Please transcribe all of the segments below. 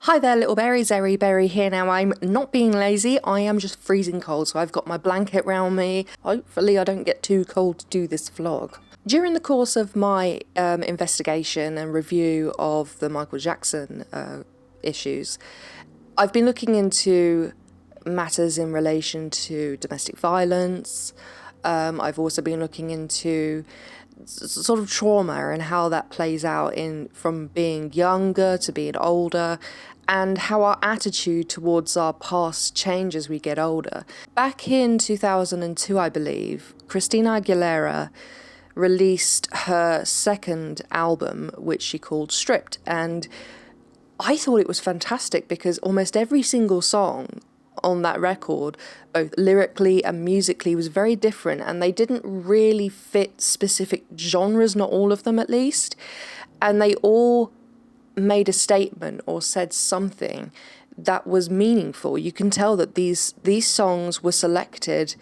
Hi there, little berry, Zeri Berry here. Now, I'm not being lazy, I am just freezing cold, so I've got my blanket round me. Hopefully I don't get too cold to do this vlog. During the course of my investigation and review of the Michael Jackson issues, I've been looking into matters in relation to domestic violence. I've also been looking into sort of trauma and how that plays out from being younger to being older, and how our attitude towards our past changes as we get older. Back in 2002, I believe, Christina Aguilera released her second album, which she called Stripped, and I thought it was fantastic because almost every single song on that record, both lyrically and musically, was very different, and they didn't really fit specific genres, not all of them at least, and they all made a statement or said something that was meaningful. You can tell that these songs were selected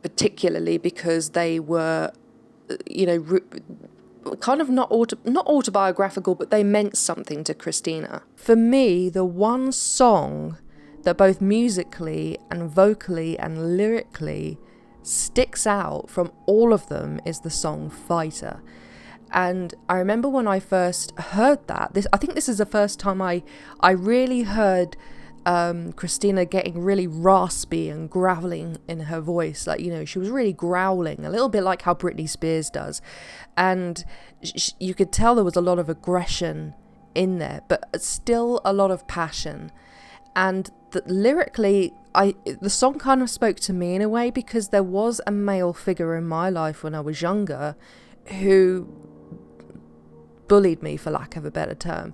particularly because they were, kind of not autobiographical, but they meant something to Christina. For me, the one song that both musically and vocally and lyrically sticks out from all of them is the song Fighter. And I remember when I first heard that, I think this is the first time I really heard Christina getting really raspy and graveling in her voice. Like, she was really growling, a little bit like how Britney Spears does. And you could tell there was a lot of aggression in there, but still a lot of passion. And lyrically, the song kind of spoke to me in a way, because there was a male figure in my life when I was younger who bullied me, for lack of a better term,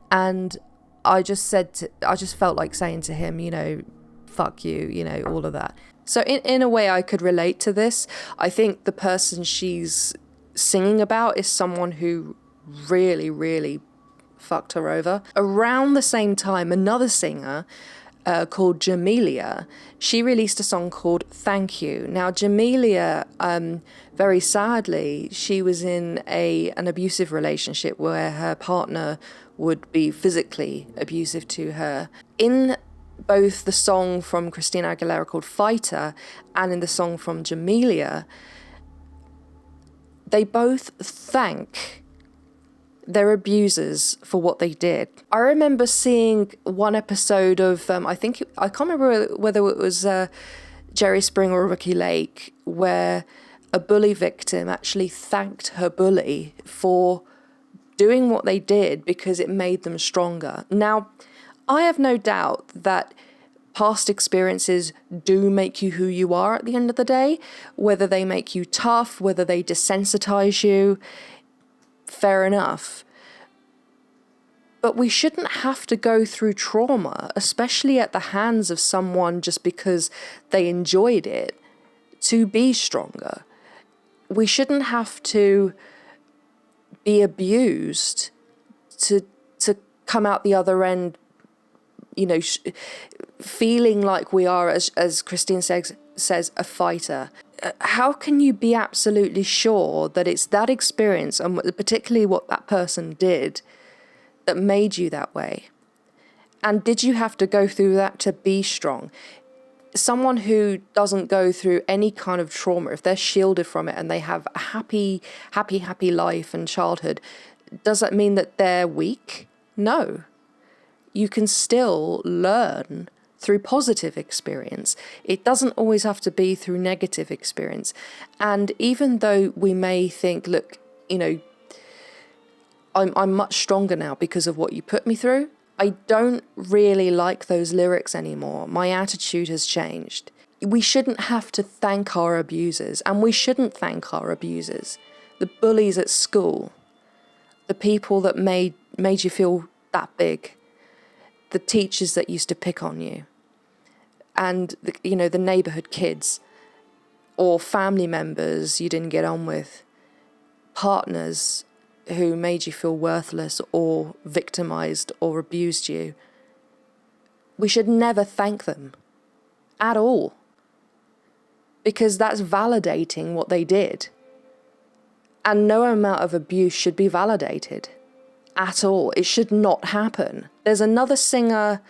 and I just felt like saying to him, fuck you, all of that. So in a way I could relate to this. I think the person she's singing about is someone who really, really fucked her over. Around the same time, another singer called Jamelia, she released a song called Thank You. Now, Jamelia, very sadly, she was in an abusive relationship where her partner would be physically abusive to her. In both the song from Christina Aguilera called Fighter and in the song from Jamelia, they both thank their abusers for what they did. I remember seeing one episode of, I can't remember whether it was Jerry Springer or Ricky Lake, where a bully victim actually thanked her bully for doing what they did because it made them stronger. Now, I have no doubt that past experiences do make you who you are at the end of the day, whether they make you tough, whether they desensitize you. Fair enough. But we shouldn't have to go through trauma, especially at the hands of someone just because they enjoyed it, to be stronger. We shouldn't have to be abused to come out the other end, feeling like we are, as Christine says, a fighter. How can you be absolutely sure that it's that experience, and particularly what that person did, that made you that way? And did you have to go through that to be strong? Someone who doesn't go through any kind of trauma, if they're shielded from it and they have a happy life and childhood, does that mean that they're weak? No. You can still learn through positive experience. It doesn't always have to be through negative experience. And even though we may think, look, I'm much stronger now because of what you put me through, I don't really like those lyrics anymore. My attitude has changed. We shouldn't have to thank our abusers, and we shouldn't thank our abusers. The bullies at school, the people that made you feel that big, the teachers that used to pick on you, and the neighborhood kids, or family members you didn't get on with, partners who made you feel worthless or victimized or abused you. We should never thank them at all, because that's validating what they did. And no amount of abuse should be validated at all. It should not happen. There's another singer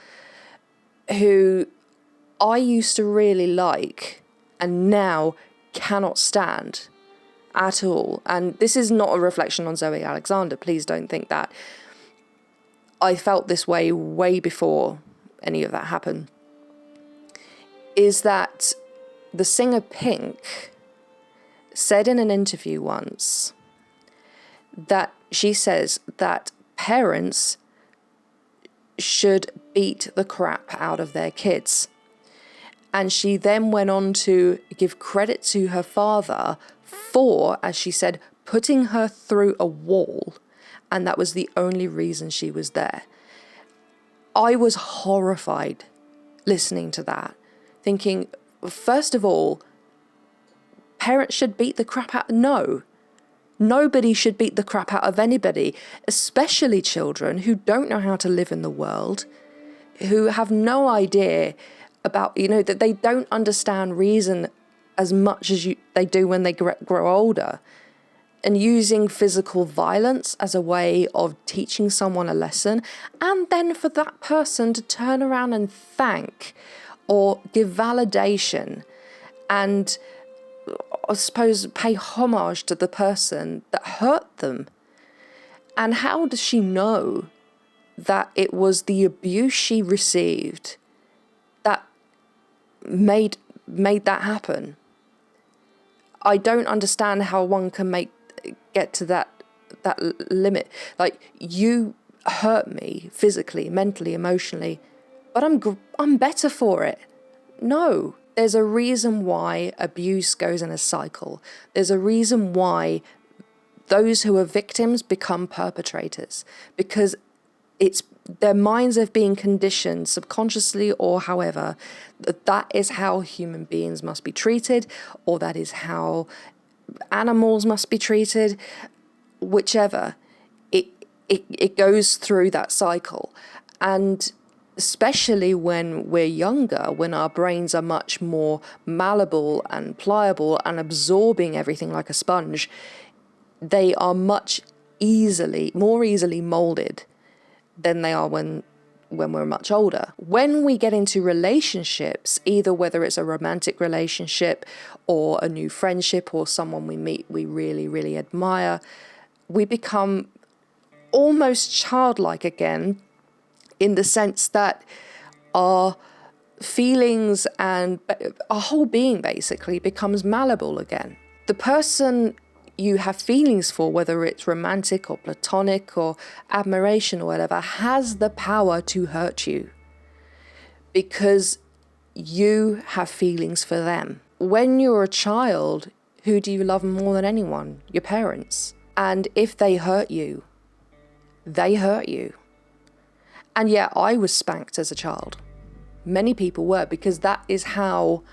who I used to really like and now cannot stand at all. And this is not a reflection on Zoe Alexander. Please don't think that. I felt this way before any of that happened. Is that the singer Pink said in an interview once that she says that parents should beat the crap out of their kids. And she then went on to give credit to her father for, as she said, putting her through a wall. And that was the only reason she was there. I was horrified listening to that, thinking, first of all, parents should beat the crap out. No, nobody should beat the crap out of anybody, especially children who don't know how to live in the world, who have no idea about, that they don't understand reason as much as they do when they grow older. And using physical violence as a way of teaching someone a lesson, and then for that person to turn around and thank or give validation and, I suppose, pay homage to the person that hurt them. And how does she know that it was the abuse she received that made that happen? I don't understand how one can get to that limit. Like, you hurt me physically, mentally, emotionally, but I'm better for it. No, there's a reason why abuse goes in a cycle. There's a reason why those who are victims become perpetrators, because it's their minds have been conditioned subconsciously or however that is how human beings must be treated, or that is how animals must be treated. Whichever, it goes through that cycle. And especially when we're younger, when our brains are much more malleable and pliable and absorbing everything like a sponge, they are more easily molded than they are when we're much older. When we get into relationships, either whether it's a romantic relationship or a new friendship or someone we meet we really, really admire, we become almost childlike again, in the sense that our feelings and our whole being basically becomes malleable again. The person you have feelings for, whether it's romantic or platonic or admiration or whatever, has the power to hurt you because you have feelings for them. When you're a child, who do you love more than anyone? Your parents. And if they hurt you, they hurt you. And yeah, I was spanked as a child. Many people were, because that is how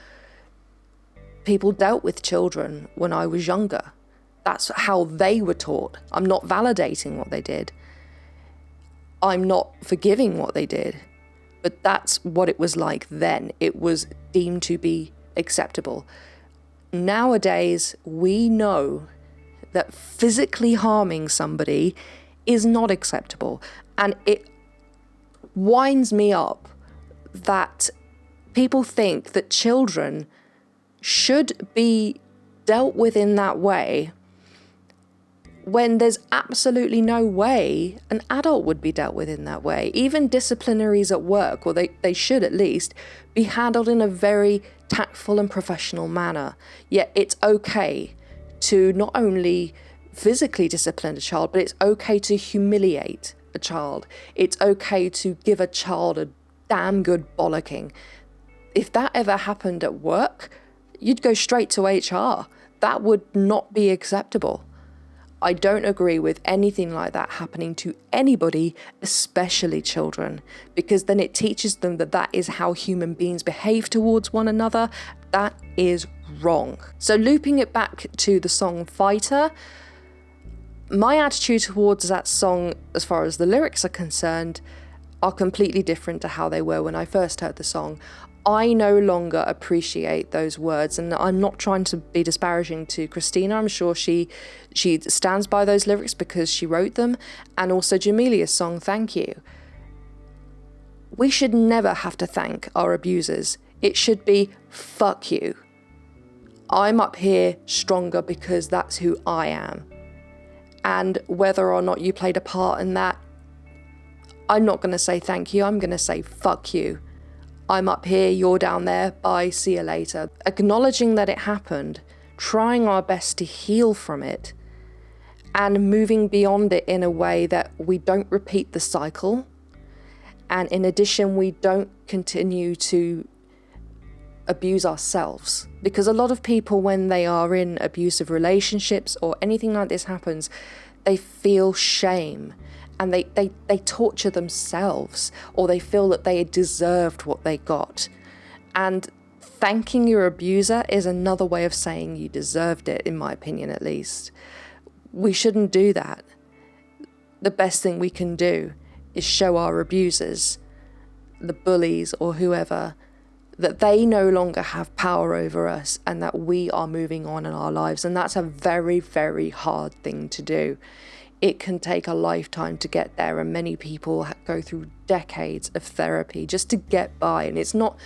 people dealt with children when I was younger. That's how they were taught. I'm not validating what they did. I'm not forgiving what they did. But that's what it was like then. It was deemed to be acceptable. Nowadays, we know that physically harming somebody is not acceptable. And it winds me up that people think that children should be dealt with in that way, when there's absolutely no way an adult would be dealt with in that way. Even disciplinaries at work, or they should at least, be handled in a very tactful and professional manner. Yet it's okay to not only physically discipline a child, but it's okay to humiliate a child. It's okay to give a child a damn good bollocking. If that ever happened at work, you'd go straight to HR. That would not be acceptable. I don't agree with anything like that happening to anybody, especially children, because then it teaches them that that is how human beings behave towards one another. That is wrong. So looping it back to the song Fighter, my attitude towards that song, as far as the lyrics are concerned, are completely different to how they were when I first heard the song. I no longer appreciate those words, and I'm not trying to be disparaging to Christina. I'm sure she stands by those lyrics because she wrote them, and also Jamelia's song, Thank You. We should never have to thank our abusers. It should be, fuck you. I'm up here stronger because that's who I am. And whether or not you played a part in that, I'm not going to say thank you. I'm going to say fuck you. I'm up here, you're down there, bye, see you later. Acknowledging that it happened, trying our best to heal from it, and moving beyond it in a way that we don't repeat the cycle. And in addition, we don't continue to abuse ourselves. Because a lot of people, when they are in abusive relationships or anything like this happens, they feel shame. And they torture themselves, or they feel that they deserved what they got. And thanking your abuser is another way of saying you deserved it, in my opinion at least. We shouldn't do that. The best thing we can do is show our abusers, the bullies or whoever, that they no longer have power over us and that we are moving on in our lives. And that's a very, very hard thing to do. It can take a lifetime to get there, and many people go through decades of therapy just to get by. And it's not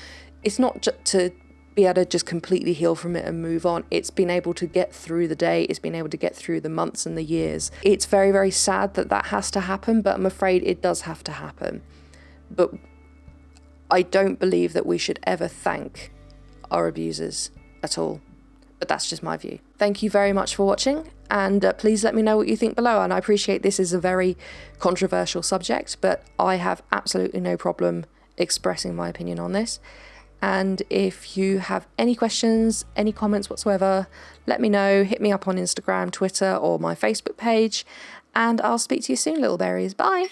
just to be able to just completely heal from it and move on. It's been able to get through the day. It's been able to get through the months and the years. It's very, very sad that that has to happen, but I'm afraid it does have to happen. But I don't believe that we should ever thank our abusers at all. But that's just my view. Thank you very much for watching, and please let me know what you think below. And I appreciate this is a very controversial subject, but I have absolutely no problem expressing my opinion on this. And if you have any questions, any comments whatsoever, let me know. Hit me up on Instagram, Twitter, or my Facebook page, and I'll speak to you soon, little berries. Bye!